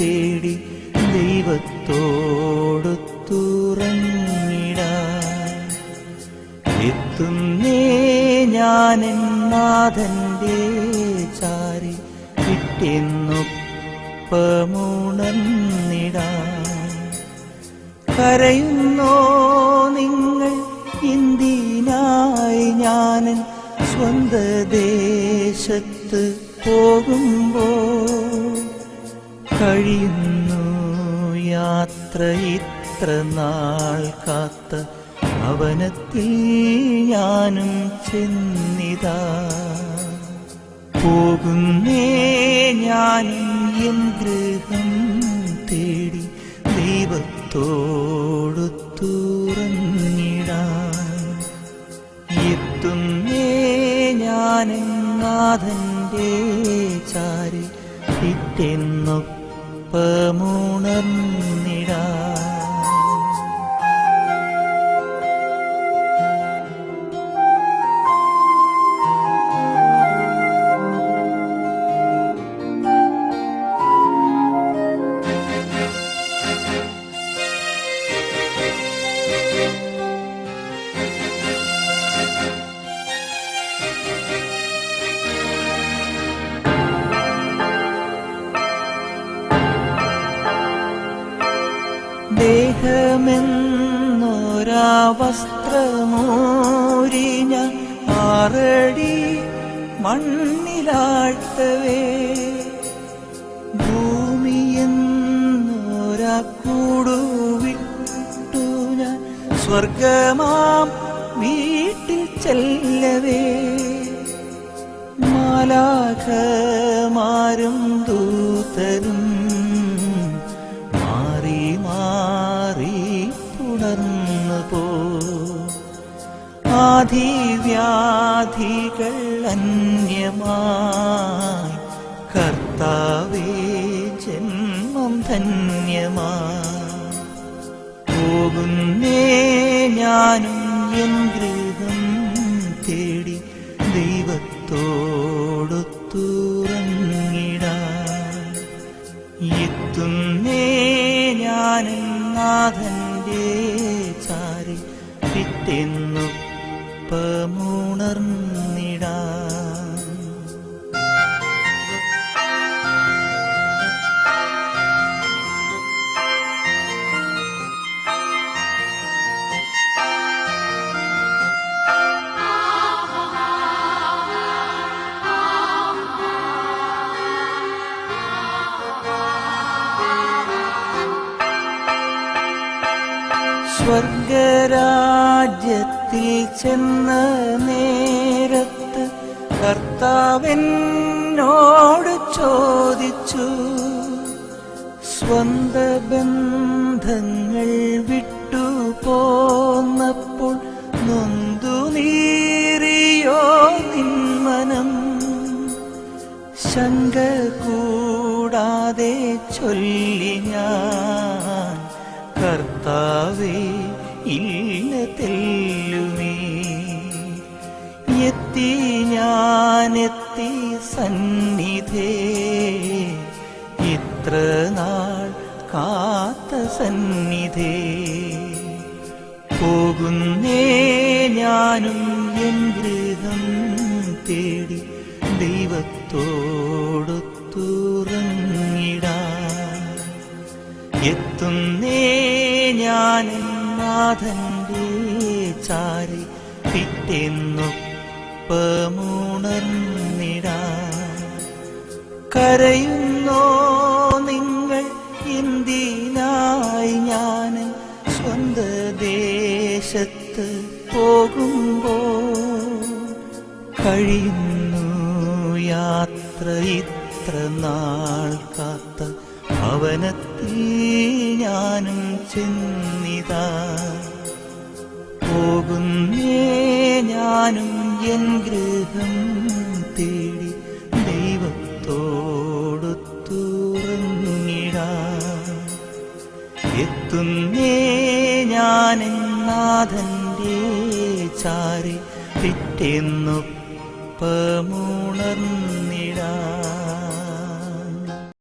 തേടി ദൈവത്തോടൊത്തുറങ്ങിടാൻ എത്തുന്നേ ഞാനെൻ നാഥന്റെ ചാരി പിറ്റേന്നൊപ്പമുണർന്നിടാൻ. കരയുന്നോ നിങ്ങൾ എന്തിനായി ഞാനൻ സ്വന്ത ദേശത്ത് പോകുമ്പോൾ? കഴിയുന്നു യാത്ര ഇത്ര നാൾ കാത്ത ഭവനത്തിൽ ഞാനും ചെന്നിതാ. പോകുന്നേ ഞാനും എൻ ഗൃഹം തേടി ദൈവത്തോടൊത്തുറങ്ങിടാൻ. എത്തുന്നേ ഞാനെൻ നാഥന്റെ ചാരി പിറ്റേന്നൊപ്പമുണർന്നിടാൻ. ദേഹമെന്നൊരാ വസ്ത്രമൂരിഞ്ഞ 6 അടി മണ്ണിലാഴ്ത്തവേ, ഭൂമിയെന്നൊരാ കൂടുവിട്ടു ഞാൻ സ്വർഗമാം വീട്ടിൽ ചെല്ലവേ, മാലാഖമാരും ദൂതരും പുണർന്നു പോ. ആധിവ്യാധികൾ അന്യമായി കർത്താവേ ജന്മം ധന്യമായി. പോകുന്നേ ഞാനും എൻ ഗൃഹം തേടി ദൈവത്തോടൊത്തുറങ്ങിടാൻ. എത്തുന്നേ ഞാനും നാഥന്റെ ചാരി പിറ്റേന്നൊപ്പമുണർന്നിടാൻ. സ്വർഗരാജ്യത്തിൽ ചെന്ന നേരത്ത് കർത്താവെന്നോട് ചോദിച്ചു, സ്വന്ത ബന്ധങ്ങൾ വിട്ടു പോന്നപ്പോൾ നൊന്തു നീറിയോ നിന്മനം? ശങ്ക കൂടാതെ ചൊല്ലി ഞാൻ, കർത്താവേ ഇല്ല തെല്ലുമേ. എത്തി ഞാനെത്തി സന്നിധേ, ഇത്ര നാൾ കാത്ത സന്നിധേ. പോകുന്നേ ഞാനും എൻ ഗൃഹം തേടി ദൈവത്തോടൊത്തുറങ്ങിടാൻ. എത്തുന്നേ ഞാനെൻ നാഥന്റെ ചാരി പിറ്റേന്നൊപ്പമുണർന്നിടാൻ. കരയുന്നോ നിങ്ങൾ എന്തിനായി ഞാനൻ സ്വന്ത ദേശത്ത് പോകുമ്പോൾ? കഴിയുന്നു യാത്ര ഇത്ര നാൾ കാത്ത ഭവനത്തിൽ ഞാനും ചെന്നിതാ. പോകുന്നേ ഞാനും എൻ ഗൃഹം തേടി ദൈവത്തോടൊത്തുറങ്ങിടാൻ. എത്തുന്നേ ഞാനെൻ നാഥന്റെ ചാരി പിറ്റേന്നൊപ്പമുണർന്നിടാൻ.